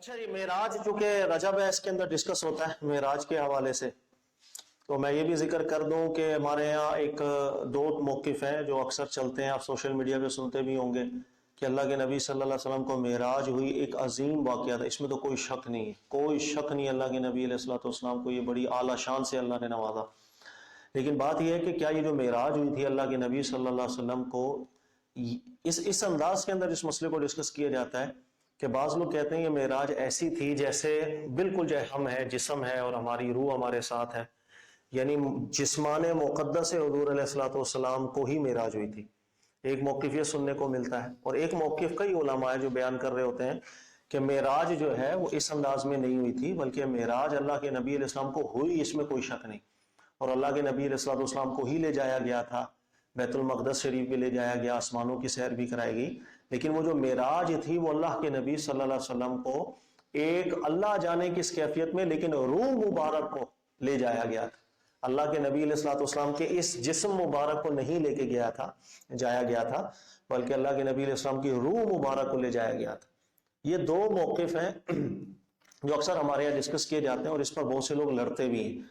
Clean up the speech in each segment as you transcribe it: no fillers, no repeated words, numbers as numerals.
اچھا جی، معراج چونکہ رجب ہے، اس کے اندر ڈسکس ہوتا ہے معراج کے حوالے سے. تو میں یہ بھی ذکر کر دوں کہ ہمارے یہاں ایک دو موقف ہیں جو اکثر چلتے ہیں، آپ سوشل میڈیا پہ سنتے بھی ہوں گے کہ اللہ کے نبی صلی اللہ علیہ وسلم کو معراج ہوئی، ایک عظیم واقعہ تھا. اس میں تو کوئی شک نہیں ہے، کوئی شک نہیں. اللہ کے نبی علیہ الصلوۃ والسلام کو یہ بڑی اعلیٰ شان سے اللہ نے نوازا. لیکن بات یہ ہے کہ کیا یہ جو معراج ہوئی تھی اللہ کے نبی صلی اللہ علیہ وسلم کو، اس انداز کے اندر اس مسئلے کو ڈسکس کیا جاتا ہے کہ بعض لوگ کہتے ہیں یہ معراج ایسی تھی جیسے بالکل جو ہم ہے، جسم ہے اور ہماری روح ہمارے ساتھ ہے، یعنی جسمان مقدس حضور علیہ الصلوۃ والسلام کو ہی معراج ہوئی تھی. ایک موقف یہ سننے کو ملتا ہے، اور ایک موقف کئی علماء جو بیان کر رہے ہوتے ہیں کہ معراج جو ہے وہ اس انداز میں نہیں ہوئی تھی، بلکہ معراج اللہ کے نبی علیہ السلام کو ہوئی، اس میں کوئی شک نہیں. اور اللہ کے نبی علیہ الصلوۃ والسلام کو ہی لے جایا گیا تھا، بیت المقدس شریف بھی لے جایا گیا، آسمانوں کی سیر بھی کرائی گئی. لیکن وہ جو معراج تھی وہ اللہ کے نبی صلی اللہ علیہ وسلم کو ایک اللہ جانے کس کیفیت میں، لیکن روح مبارک کو لے جایا گیا تھا. اللہ کے نبی علیہ الصلوۃ والسلام کے اس جسم مبارک کو نہیں لے کے جایا گیا تھا، بلکہ اللہ کے نبی علیہ السلام کی روح مبارک کو لے جایا گیا تھا. یہ دو موقف ہیں جو اکثر ہمارے یہاں ڈسکس کیے جاتے ہیں، اور اس پر بہت سے لوگ لڑتے بھی ہیں.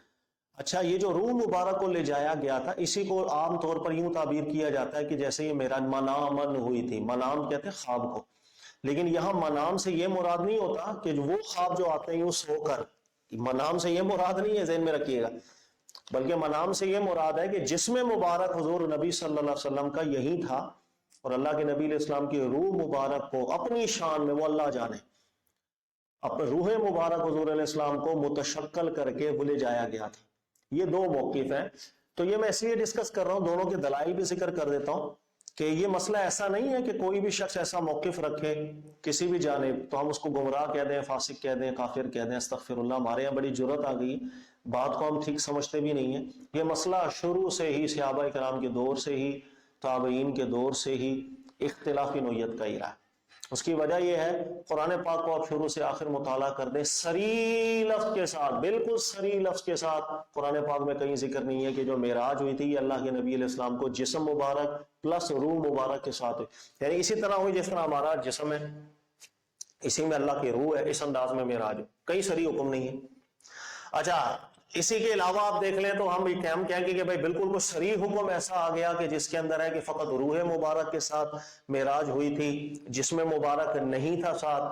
اچھا، یہ جو روح مبارک کو لے جایا گیا تھا، اسی کو عام طور پر یوں تعبیر کیا جاتا ہے کہ جیسے یہ معراج منامن ہوئی تھی. منام کہتے ہیں خواب کو، لیکن یہاں منام سے یہ مراد نہیں ہوتا کہ وہ خواب جو آتے ہیں یوں سو کر، منام سے یہ مراد نہیں ہے، ذہن میں رکھیے گا. بلکہ منام سے یہ مراد ہے کہ جسم مبارک حضور نبی صلی اللہ علیہ وسلم کا یہی تھا، اور اللہ کے نبی علیہ السلام کی روح مبارک کو اپنی شان میں، وہ اللہ جانے، اپنے روح مبارک حضور علیہ السلام کو متشکل کر کے وہ لے جایا گیا تھا. یہ دو موقف ہیں. تو یہ میں اس لیے ڈسکس کر رہا ہوں، دونوں کے دلائل بھی ذکر کر دیتا ہوں کہ یہ مسئلہ ایسا نہیں ہے کہ کوئی بھی شخص ایسا موقف رکھے کسی بھی جانب تو ہم اس کو گمراہ کہہ دیں، فاسق کہہ دیں، کافر کہہ دیں. استغفر اللہ، ہمارے یہاں بڑی جرت آ گئی، بات کو ہم ٹھیک سمجھتے بھی نہیں ہیں. یہ مسئلہ شروع سے ہی صحابہ کرام کے دور سے ہی، تابعین کے دور سے ہی اختلافی نوعیت کا ہی رہا. اس کی وجہ یہ ہے، قرآن پاک کو آپ شروع سے آخر مطالعہ کر دیں، صریح لفظ کے ساتھ، بالکل صریح لفظ کے ساتھ قرآن پاک میں کہیں ذکر نہیں ہے کہ جو معراج ہوئی تھی یہ اللہ کے نبی علیہ السلام کو جسم مبارک پلس روح مبارک کے ساتھ ہوئی. یعنی اسی طرح ہوئی جس طرح ہمارا جسم ہے، اسی میں اللہ کی روح ہے، اس انداز میں معراج ہو. کئی صریح حکم نہیں ہے. اچھا، اسی کے علاوہ آپ دیکھ لیں تو ہم کہیں گے کہ بھائی بالکل کوئی صریح حکم ایسا آ گیا کہ جس کے اندر ہے کہ فقط روح مبارک کے ساتھ معراج ہوئی تھی، جسم مبارک نہیں تھا ساتھ،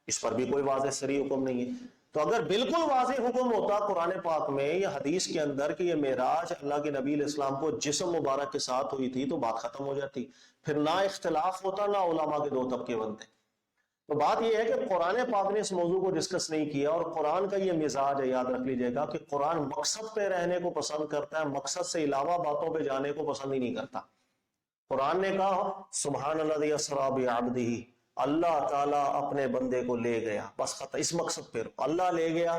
اس پر بھی کوئی واضح صریح حکم نہیں ہے. تو اگر بالکل واضح حکم ہوتا قرآن پاک میں یا حدیث کے اندر کہ یہ معراج اللہ کے نبی علیہ السلام کو جسم مبارک کے ساتھ ہوئی تھی تو بات ختم ہو جاتی، پھر نہ اختلاف ہوتا، نہ علماء کے دو طبقے بنتے. تو بات یہ ہے کہ قرآن پاک نے اس موضوع کو ڈسکس نہیں کیا، اور قرآن کا یہ مزاج ہے، یاد رکھ لیجئے گا کہ قرآن مقصد پہ رہنے کو پسند کرتا ہے، مقصد سے علاوہ باتوں پہ جانے کو پسند ہی نہیں کرتا. قرآن نے کہا سبحان الذی اسریٰ بعبدہ، اللہ تعالیٰ اپنے بندے کو لے گیا، بس ختم. اس مقصد پہ اللہ لے گیا،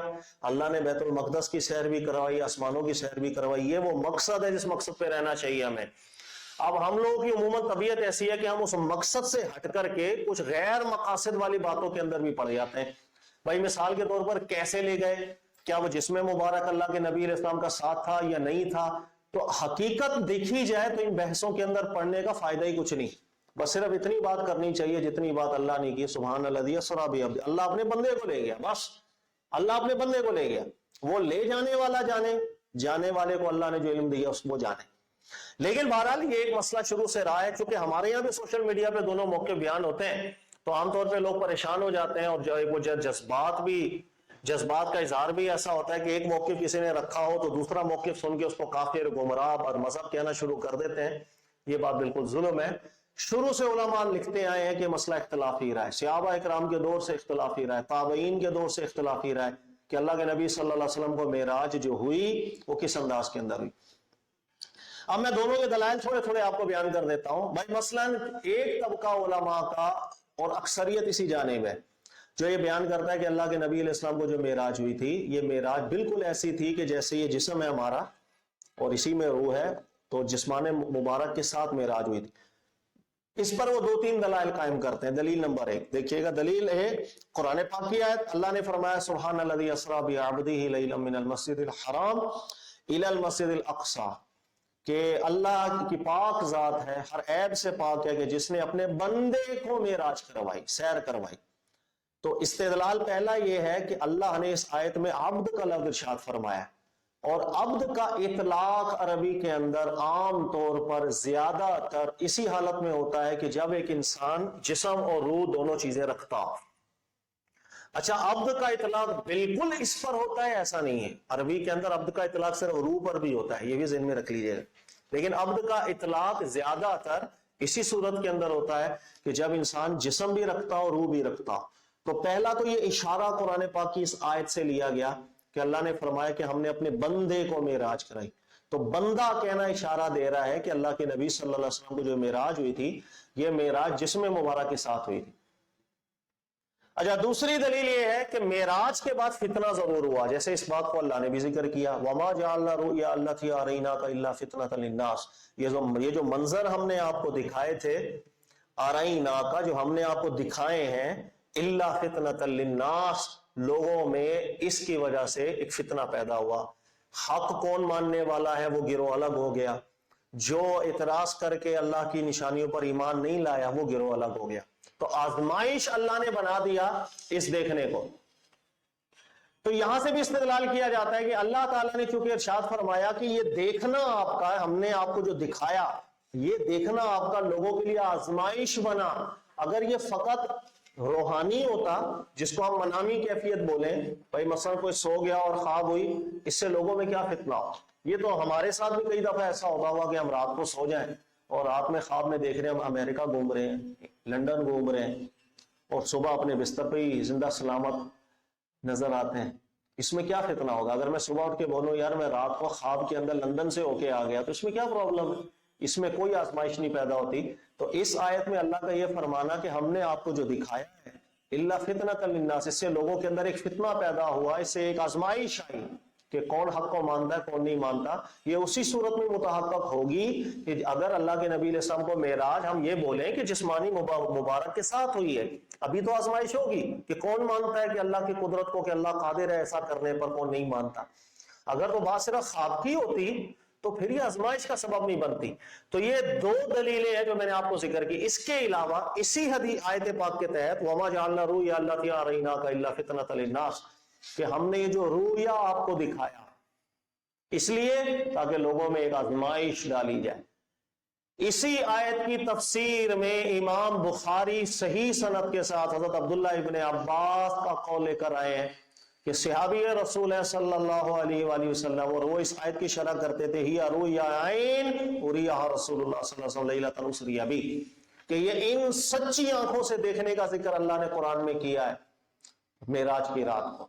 اللہ نے بیت المقدس کی سیر بھی کروائی، آسمانوں کی سیر بھی کروائی. یہ وہ مقصد ہے جس مقصد پہ رہنا چاہیے ہمیں. اب ہم لوگوں کی عموماً طبیعت ایسی ہے کہ ہم اس مقصد سے ہٹ کر کے کچھ غیر مقاصد والی باتوں کے اندر بھی پڑ جاتے ہیں. بھائی مثال کے طور پر کیسے لے گئے، کیا وہ جسم مبارک اللہ کے نبی علیہ السلام کا ساتھ تھا یا نہیں تھا؟ تو حقیقت دیکھی جائے تو ان بحثوں کے اندر پڑھنے کا فائدہ ہی کچھ نہیں. بس صرف اتنی بات کرنی چاہیے جتنی بات اللہ نے کی، سبحان الذی اسریٰ بعبدہ، اللہ اپنے بندے کو لے گیا. بس اللہ اپنے بندے کو لے گیا، وہ لے جانے والا جانے، جانے والے کو اللہ نے جو علم دیا اس کو جانے. لیکن بہرحال یہ ایک مسئلہ شروع سے رہا ہے، چونکہ ہمارے یہاں بھی سوشل میڈیا پہ دونوں موقع بیان ہوتے ہیں تو عام طور پہ لوگ پریشان ہو جاتے ہیں، اور جو وہ جذبات کا اظہار بھی ایسا ہوتا ہے کہ ایک موقف کسی نے رکھا ہو تو دوسرا موقف سن کے اس کو کافر، گمراہ اور مذہب کہنا شروع کر دیتے ہیں. یہ بات بالکل ظلم ہے. شروع سے علماء لکھتے آئے ہیں کہ مسئلہ اختلافی رہا ہے، صحابہ اکرام کے دور سے اختلافی رہا ہے، تابعین کے دور سے اختلافی رہا ہے کہ اللہ کے نبی صلی اللہ علیہ وسلم کو معراج جو ہوئی وہ کس انداز کے اندر ہوئی. اب میں دونوں کے دلائل تھوڑے تھوڑے آپ کو بیان کر دیتا ہوں. بھائی مثلا ایک طبقہ علماء کا اور اکثریت اسی جانب ہے جو یہ بیان کرتا ہے کہ اللہ کے نبی علیہ السلام کو جو معراج ہوئی تھی یہ معراج بالکل ایسی تھی کہ جیسے یہ جسم ہے ہمارا اور اسی میں روح ہے، تو جسمان مبارک کے ساتھ معراج ہوئی تھی. اس پر وہ دو تین دلائل قائم کرتے ہیں. دلیل نمبر 1 دیکھیے گا، دلیل ہے قرآن پاک کی آیت. اللہ نے فرمایا سبحان الذی اسریٰ بعبدہ لیلا من المسجد الحرام الی المسجد الاقصی، کہ اللہ کی پاک ذات ہے، ہر عیب سے پاک ہے، کہ جس نے اپنے بندے کو معراج کروائی، سیر کروائی. تو استدلال پہلا یہ ہے کہ اللہ نے اس آیت میں عبد کا لفظ ارشاد فرمایا، اور عبد کا اطلاق عربی کے اندر عام طور پر زیادہ تر اسی حالت میں ہوتا ہے کہ جب ایک انسان جسم اور روح دونوں چیزیں رکھتا ہو۔ اچھا، عبد کا اطلاق بالکل اس پر ہوتا ہے ایسا نہیں ہے، عربی کے اندر عبد کا اطلاق صرف روح پر بھی ہوتا ہے، یہ بھی ذہن میں رکھ لیجیے گا، لیکن عبد کا اطلاق زیادہ تر اسی صورت کے اندر ہوتا ہے کہ جب انسان جسم بھی رکھتا ہو روح بھی رکھتا ہو۔ تو پہلا تو یہ اشارہ قرآن پاک کی اس آیت سے لیا گیا کہ اللہ نے فرمایا کہ ہم نے اپنے بندے کو معراج کرائی، تو بندہ کہنا اشارہ دے رہا ہے کہ اللہ کے نبی صلی اللہ علیہ وسلم کو جو معراج ہوئی تھی یہ معراج جسم مبارک کے ساتھ ہوئی تھی۔ اچھا، دوسری دلیل یہ ہے کہ معراج کے بعد فتنہ ضرور ہوا، جیسے اس بات کو اللہ نے بھی ذکر کیا، وَمَا جَعَلْنَا رُؤْيَا الَّتِي أَرَيْنَاكَ إِلَّا فِتْنَةً لِلنَّاسِ، یہ جو منظر ہم نے آپ کو دکھائے تھے، أَرَيْنَاكَ جو ہم نے آپ کو دکھائے ہیں، إِلَّا فِتْنَةً لِلنَّاسِ لوگوں میں اس کی وجہ سے ایک فتنہ پیدا ہوا، حق کون ماننے والا ہے وہ گروہ الگ ہو گیا، جو اعتراض کر کے اللہ کی نشانیوں پر ایمان نہیں لایا وہ گروہ الگ ہو گیا۔ تو آزمائش اللہ نے بنا دیا اس دیکھنے کو۔ تو یہاں سے بھی استدلال کیا جاتا ہے کہ اللہ تعالیٰ نے چونکہ ارشاد فرمایا کہ یہ دیکھنا آپ کا، ہم نے آپ کو جو دکھایا یہ دیکھنا آپ کا لوگوں کے لیے آزمائش بنا، اگر یہ فقط روحانی ہوتا جس کو ہم منامی کیفیت بولیں، بھائی مثلا کوئی سو گیا اور خواب ہوئی، اس سے لوگوں میں کیا فتنہ ہو، یہ تو ہمارے ساتھ بھی کئی دفعہ ایسا ہوتا ہوا کہ ہم رات کو سو جائیں اور رات میں خواب میں دیکھ رہے ہیں ہم امریکہ گھوم رہے ہیں، لندن گھوم رہے ہیں، اور صبح اپنے بستر پہ ہی زندہ سلامت نظر آتے ہیں۔ اس میں کیا فتنہ ہوگا؟ اگر میں صبح اٹھ کے بولوں یار میں رات کو خواب کے اندر لندن سے ہو کے آ گیا، تو اس میں کیا پرابلم ہے؟ اس میں کوئی آزمائش نہیں پیدا ہوتی۔ تو اس آیت میں اللہ کا یہ فرمانا کہ ہم نے آپ کو جو دکھایا ہے الا فتنۃ للناس، اس سے لوگوں کے اندر ایک فتنہ پیدا ہوا، اس سے ایک آزمائش آئی کہ کون حق کو مانتا ہے کون نہیں مانتا۔ یہ اسی صورت میں متحقق ہوگی کہ اگر اللہ کے نبی علیہ السلام کو معراج ہم یہ بولیں کہ جسمانی مبارک کے ساتھ ہوئی ہے، ابھی تو آزمائش ہوگی کہ کون مانتا ہے کہ اللہ کی قدرت کو، کہ اللہ قادر ہے ایسا کرنے پر، کون نہیں مانتا۔ اگر تو بات صرف خواب کی ہوتی تو پھر یہ آزمائش کا سبب نہیں بنتی۔ تو یہ دو دلیلیں ہیں جو میں نے آپ کو ذکر کی۔ اس کے علاوہ اسی حدیث آیت پاک کے تحت وَمَا جَعَلْنَا رُؤْيَا الَّتِي أَرَيْنَاكَ إِلَّا فِتْنَةً لِلنَّاسِ، کہ ہم نے یہ جو رویا آپ کو دکھایا اس لیے تاکہ لوگوں میں ایک آزمائش ڈالی جائے۔ اسی آیت کی تفسیر میں امام بخاری صحیح سند کے ساتھ حضرت عبداللہ ابن عباس کا قول لے کر آئے ہیں کہ صحابی رسول صلی اللہ علیہ وآلہ وسلم، اور وہ اس آیت کی شرح کرتے تھے، ہی رؤیا عین اریہا رسول اللہ صلی اللہ علیہ وسلم لیلۃ اسری بہ، کہ یہ ان سچی آنکھوں سے دیکھنے کا ذکر اللہ نے قرآن میں کیا ہے معراج کی رات کو۔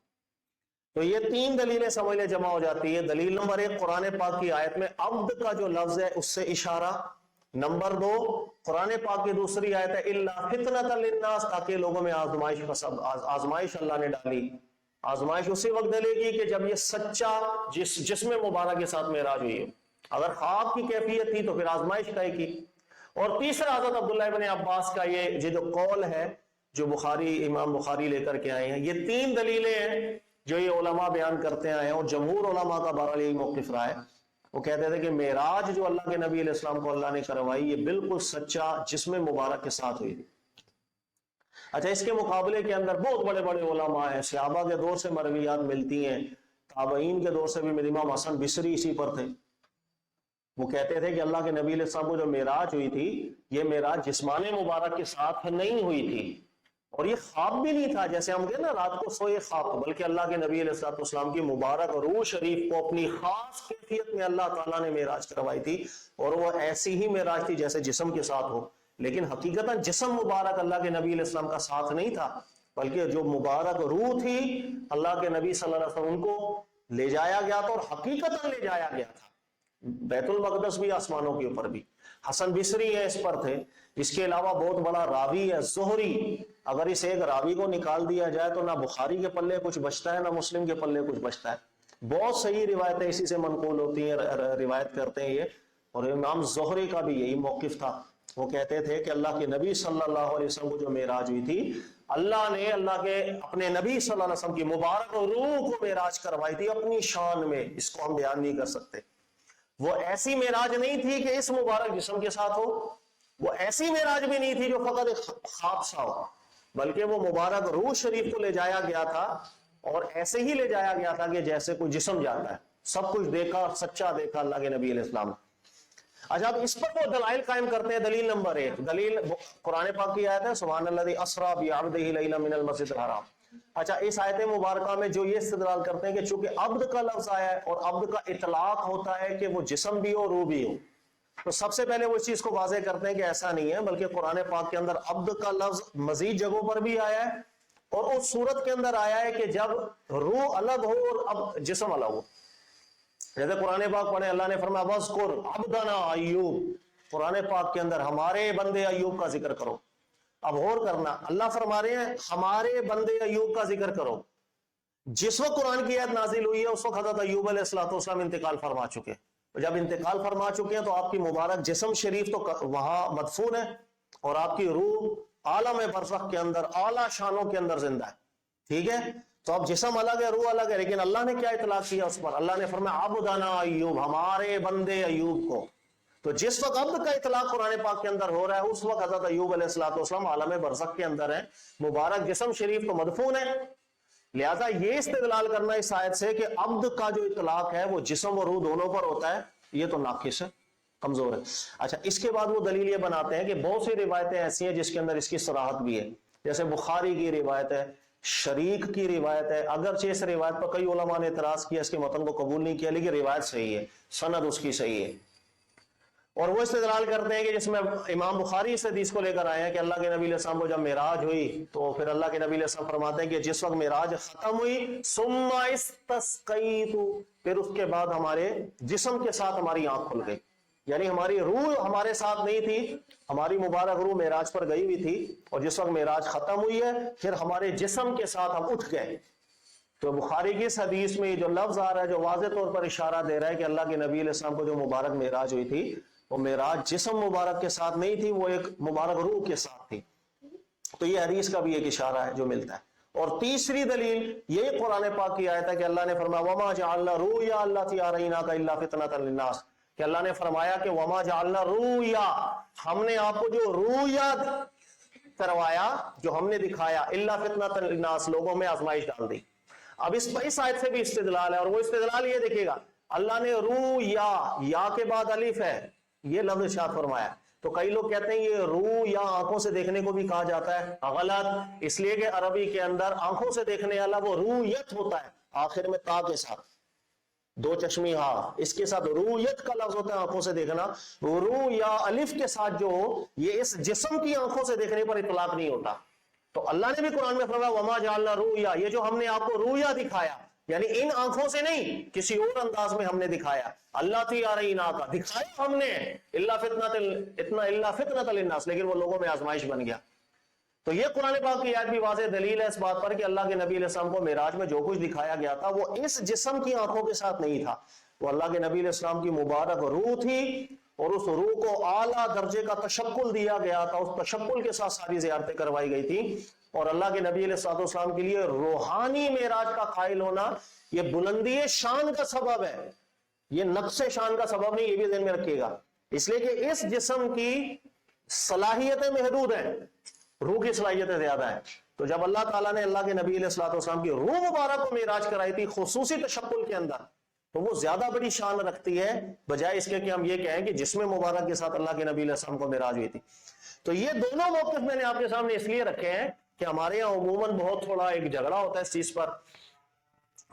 تو یہ تین دلیلیں سمجھ لے جمع ہو جاتی ہے۔ دلیل نمبر ایک، قرآن پاک کی آیت میں عبد کا جو لفظ ہے اس سے اشارہ۔ نمبر دو، قرآن پاک کی دوسری آیت ہے الا فتنۃ للناس، تاکہ لوگوں میں آزمائش کا سبب، آزمائش اللہ نے ڈالی۔ آزمائش اسی وقت ڈلے گی کہ جب یہ سچا جسم مبارک کے ساتھ معراج ہوئی ہے، اگر خواب کی کیفیت تھی تو پھر آزمائش کا کی۔ اور تیسرا حضرت عبداللہ ابن عباس کا یہ جو قول ہے جو امام بخاری لے کر کے آئے ہیں، یہ تین دلیلیں ہیں جو یہ علماء بیان کرتے آئے ہیں، اور جمہور علماء کا بہرحال یہی موقف رہا ہے۔ وہ کہتے تھے کہ معراج جو اللہ کے نبی علیہ السلام کو اللہ نے کروائی یہ بالکل سچا جسم مبارک کے ساتھ ہوئی تھی۔ اچھا، اس کے مقابلے کے اندر بہت بڑے بڑے علماء ہیں، صحابہ کے دور سے مرویات ملتی ہیں، تابعین کے دور سے بھی امام حسن بصری اسی پر تھے۔ وہ کہتے تھے کہ اللہ کے نبی علیہ السلام کو جو معراج ہوئی تھی یہ معراج جسمان مبارک کے ساتھ نہیں ہوئی تھی، اور یہ خواب بھی نہیں تھا جیسے ہم کہتے ہیں نا رات کو سوئے خواب، بلکہ اللہ کے نبی علیہ السلام کی مبارک روح شریف کو اپنی خاص کیفیت میں اللہ تعالیٰ نے معراج کروائی تھی، اور وہ ایسی ہی معراج تھی جیسے جسم کے ساتھ ہو، لیکن حقیقتاً جسم مبارک اللہ کے نبی علیہ السلام کا ساتھ نہیں تھا، بلکہ جو مبارک روح تھی اللہ کے نبی صلی اللہ علیہ وسلم کو لے جایا گیا تھا، اور حقیقتاً لے جایا گیا تھا بیت المقدس بھی، آسمانوں کے اوپر بھی۔ حسن بصری ہے اس پر تھے۔ اس کے علاوہ بہت بڑا راوی ہے زہری، اگر اس ایک راوی کو نکال دیا جائے تو نہ بخاری کے پلے کچھ بچتا ہے نہ مسلم کے پلے کچھ بچتا ہے۔ بہت صحیح روایتیں اسی سے منقول ہوتی ہیں، روایت کرتے ہیں یہ، اور امام زہری کا بھی یہی موقف تھا۔ وہ کہتے تھے کہ اللہ کے نبی صلی اللہ علیہ وسلم کو جو معراج ہوئی تھی، اللہ نے اللہ کے اپنے نبی صلی اللہ علیہ وسلم کی مبارک روح کو معراج کروائی تھی اپنی شان میں، اس کو ہم بیان نہیں کر سکتے۔ وہ ایسی معراج نہیں تھی کہ اس مبارک جسم کے ساتھ ہو، وہ ایسی معراج بھی نہیں تھی جو فقط ایک خواب سا ہو، بلکہ وہ مبارک روح شریف کو لے جایا گیا تھا اور ایسے ہی لے جایا گیا تھا کہ جیسے کوئی جسم جاتا ہے، سب کچھ دیکھا، سچا دیکھا اللہ کے نبی علیہ السلام۔ اچھا، اب اس پر وہ دلائل قائم کرتے ہیں۔ دلیل نمبر 1، دلیل قرآن پاک کی آیت ہے سبحان الذی اسریٰ بعبدہ لیلا من المسجد الحرام۔ اچھا، اس آیت مبارکہ میں جو یہ استدلال کرتے ہیں کہ چونکہ عبد کا لفظ آیا ہے اور عبد کا اطلاق ہوتا ہے کہ وہ جسم بھی ہو روح بھی ہو، تو سب سے پہلے وہ اس چیز کو واضح کرتے ہیں کہ ایسا نہیں ہے، بلکہ قرآن پاک کے اندر عبد کا لفظ مزید جگہوں پر بھی آیا ہے اور اس صورت کے اندر آیا ہے کہ جب روح الگ ہو اور اب جسم الگ ہو۔ جیسے قرآن پاک پڑھیں، اللہ نے فرمایا وَاذْكُرْ عَبْدَنَا ایوب، قرآن پاک کے اندر ہمارے بندے ایوب کا ذکر کرو۔ اب غور کرنا، اللہ فرما رہے ہیں ہمارے بندے ایوب کا ذکر کرو۔ جس وقت قرآن کی آیت نازل ہوئی ہے اس وقت حضرت ایوب علیہ السلام انتقال فرما چکے، جب انتقال فرما چکے ہیں تو آپ کی مبارک جسم شریف تو وہاں مدفون ہے اور آپ کی روح عالم برزخ کے اندر اعلیٰ شانوں کے اندر زندہ ہے، ٹھیک ہے؟ تو اب جسم الگ ہے، روح الگ ہے، لیکن اللہ نے کیا اطلاق کیا اس پر؟ اللہ نے فرمایا عبدنا ایوب، ہمارے بندے ایوب کو۔ تو جس وقت عبد کا اطلاق قرآن پاک کے اندر ہو رہا ہے اس وقت حضرت ایوب علیہ السلام عالم برزخ کے اندر ہیں، مبارک جسم شریف تو مدفون ہے۔ لہذا یہ استدلال کرنا اس آیت سے کہ عبد کا جو اطلاق ہے وہ جسم و روح دونوں پر ہوتا ہے، یہ تو ناقص ہے، کمزور ہے۔ اچھا، اس کے بعد وہ دلیل یہ بناتے ہیں کہ بہت سی روایتیں ایسی ہیں جس کے اندر اس کی صراحت بھی ہے، جیسے بخاری کی روایت ہے، شریک کی روایت ہے، اگرچہ اس روایت پر کئی علماء نے اعتراض کیا، اس کے متن کو قبول نہیں کیا، لیکن روایت صحیح ہے، سند اس کی صحیح ہے۔ اور وہ استدلال کرتے ہیں کہ جس میں امام بخاری اس حدیث کو لے کر آئے ہیں کہ اللہ کے نبی علیہ السلام کو جب معراج ہوئی تو پھر اللہ کے نبی علیہ السلام فرماتے ہیں کہ جس وقت معراج ختم ہوئی ثم استسقیت، پھر اس کے بعد ہمارے جسم کے ساتھ ہماری آنکھ کھل گئی، یعنی ہماری روح ہمارے ساتھ نہیں تھی، ہماری مبارک روح معراج پر گئی ہوئی تھی، اور جس وقت معراج ختم ہوئی ہے پھر ہمارے جسم کے ساتھ ہم اٹھ گئے۔ تو بخاری کی اس حدیث میں جو لفظ آ رہا ہے جو واضح طور پر اشارہ دے رہا ہے کہ اللہ کے نبی علیہ السلام کو جو مبارک معراج ہوئی تھی وہ معراج جسم مبارک کے ساتھ نہیں تھی، وہ ایک مبارک روح کے ساتھ تھی۔ تو یہ حدیث کا بھی ایک اشارہ ہے جو ملتا ہے۔ اور تیسری دلیل یہ قرآن پاک کی آیت ہے کہ اللہ نے فرمایا وما جعلنا رؤیا اللاتی اریناک الا فتنۃ للناس، کہ اللہ نے فرمایا کہ وما جعلنا رؤیا، ہم نے آپ کو جو رؤیا کروایا، جو ہم نے دکھایا، الا فتنۃ للناس، لوگوں میں آزمائش ڈال دی۔ اب اس آیت سے بھی استدلال ہے، اور وہ استدلال یہ دیکھیے گا، اللہ نے رؤیا، یا کے بعد الف ہے، یہ لفظ ارشاد فرمایا۔ تو کئی لوگ کہتے ہیں یہ روح یا آنکھوں سے دیکھنے کو بھی کہا جاتا ہے، غلط، اس لیے کہ عربی کے اندر آنکھوں سے دیکھنے والا وہ رویت ہوتا ہے، آخر میں تا کے ساتھ دو چشمی ہاں، اس کے ساتھ رویت کا لفظ ہوتا ہے آنکھوں سے دیکھنا، روح یا الف کے ساتھ جو یہ اس جسم کی آنکھوں سے دیکھنے پر اطلاق نہیں ہوتا۔ تو اللہ نے بھی قرآن میں فرمایا وما جعلنا رؤیا، یہ جو ہم نے آپ کو رؤیا دکھایا، یعنی ان آنکھوں سے نہیں، کسی اور انداز میں ہم نے دکھایا، اللہ تی آرہینا کا دکھایا ہم نے، الا فتنۃ للناس، لیکن وہ لوگوں میں آزمائش بن گیا۔ تو یہ قرآن پاک کی آیت بھی واضح دلیل ہے اس بات پر کہ اللہ کے نبی علیہ السلام کو معراج میں جو کچھ دکھایا گیا تھا وہ اس جسم کی آنکھوں کے ساتھ نہیں تھا، وہ اللہ کے نبی علیہ السلام کی مبارک روح تھی، اور اس روح کو اعلیٰ درجے کا تشکل دیا گیا تھا، اس تشکل کے ساتھ ساری زیارتیں کروائی گئی تھی، اور اللہ کے نبی علیہ السلام کے لیے روحانی معراج کا قائل ہونا یہ بلندی شان کا سبب ہے، یہ نقص شان کا سبب نہیں، یہ بھی ذہن میں رکھیے گا، اس لیے کہ اس جسم کی صلاحیتیں محدود ہیں، روح کی صلاحیتیں زیادہ ہیں۔ تو جب اللہ تعالیٰ نے اللہ کے نبی علیہ السلام کی روح مبارک کو معراج کرائی تھی خصوصی تشکل کے اندر، تو وہ زیادہ بڑی شان رکھتی ہے بجائے اس کے کہ ہم یہ کہیں کہ جسم مبارک کے ساتھ اللہ کے نبی علیہ السلام کو معراج ہوئی تھی۔ تو یہ دونوں موقف میں نے آپ کے سامنے اس لیے رکھے ہیں کہ ہمارے یہاں عموماً بہت تھوڑا ایک جھگڑا ہوتا ہے اس چیز پر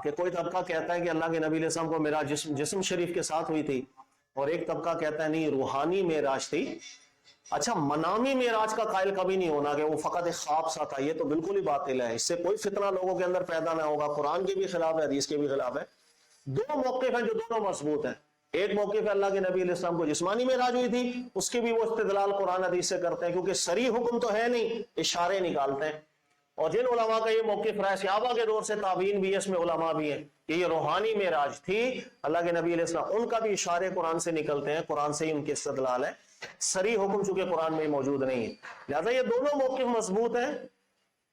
کہ کوئی طبقہ کہتا ہے کہ اللہ کے نبی علیہ السلام کو معراج جسم شریف کے ساتھ ہوئی تھی، اور ایک طبقہ کہتا ہے نہیں روحانی معراج تھی۔ اچھا، منامی معراج کا قائل کبھی نہیں ہونا کہ وہ فقط ایک خواب سا تھا، یہ تو بالکل ہی باطل ہے، اس سے کوئی فتنہ لوگوں کے اندر پیدا نہ ہوگا، قرآن کے بھی خلاف ہے، حدیث کے بھی خلاف ہے۔ دو موقف ہیں جو دونوں مضبوط ہیں، ایک موقف ہے اللہ کے نبی علیہ السلام کو جسمانی معراج ہوئی تھی، اس کی بھی وہ استدلال قرآن حدیث سے کرتے ہیں کیونکہ صریح حکم تو ہے نہیں، اشارے نکالتے ہیں۔ اور جن علماء کا یہ موقف رہا ہے، صحابہ کے دور سے تابعین بھی ہے، اس میں علماء بھی ہیں کہ یہ روحانی معراج تھی اللہ کے نبی علیہ السلام، ان کا بھی اشارے قرآن سے نکلتے ہیں، قرآن سے ہی ان کے استدلال ہے، صریح حکم چونکہ قرآن میں موجود نہیں ہے۔ لہذا یہ دونوں موقف مضبوط ہیں،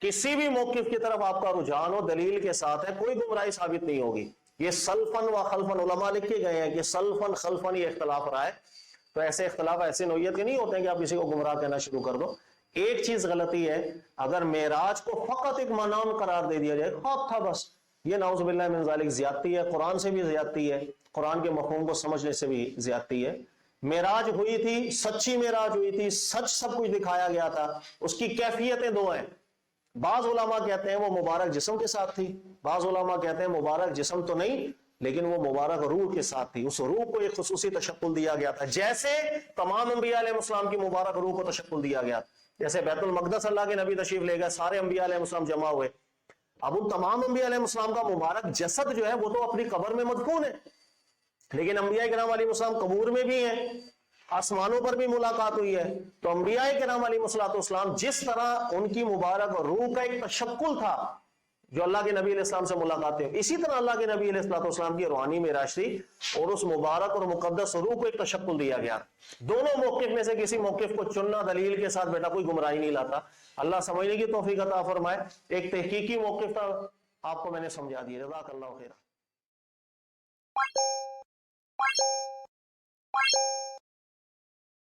کسی بھی موقف کی طرف آپ کا رجحان ہو دلیل کے ساتھ ہے، کوئی گمراہی ثابت نہیں ہوگی۔ یہ سلفن و خلفن علماء لکھے گئے ہیں کہ سلفن خلفن یہ اختلاف رہا ہے، تو ایسے اختلاف ایسے نوعیت کے نہیں ہوتے ہیں کہ آپ کسی کو گمراہ کہنا شروع کر دو، ایک چیز غلطی ہے، اگر معراج کو فقط ایک منام قرار دے دیا جائے، خواب تھا بس، یہ نعوذ باللہ من ذالک زیادتی ہے، قرآن سے بھی زیادتی ہے، قرآن کے مفہوم کو سمجھنے سے بھی زیادتی ہے۔ معراج ہوئی تھی، سچی معراج ہوئی تھی، سچ سب کچھ دکھایا گیا تھا، اس کی کیفیتیں دو ہیں۔ بعض علماء کہتے ہیں وہ مبارک جسم کے ساتھ تھی، بعض علماء کہتے ہیں مبارک جسم تو نہیں لیکن وہ مبارک روح کے ساتھ تھی، اس روح کو ایک خصوصی تشکل دیا گیا تھا، جیسے تمام انبیاء علیہ السلام کی مبارک روح کو تشکل دیا گیا، جیسے بیت المقدس اللہ کے نبی تشریف لے گئے، سارے انبیاء علیہ السلام جمع ہوئے، اب ان تمام انبیاء علیہ السلام کا مبارک جسد جو ہے وہ تو اپنی قبر میں مدفون ہے، لیکن انبیاء کرام علیہ السلام قبور میں بھی ہیں، آسمانوں پر بھی ملاقات ہوئی ہے۔ تو انبیاء کرام علیہ السلام جس طرح ان کی مبارک روح کا ایک تشکل تھا جو اللہ کے نبی علیہ السلام سے ملاقاتیں، اسی طرح اللہ کے نبی علیہ السلام کی روحانی معراج تھی، اور اس مبارک اور مقدس روح کو ایک تشکل دیا گیا۔ دونوں موقف میں سے کسی موقف کو چننا دلیل کے ساتھ بیٹا کوئی گمراہی نہیں لاتا، اللہ سمجھنے کی توفیق عطا فرمائے۔ ایک تحقیقی موقف تھا، آپ کو میں نے سمجھا دیا، جزاک اللہ خیر۔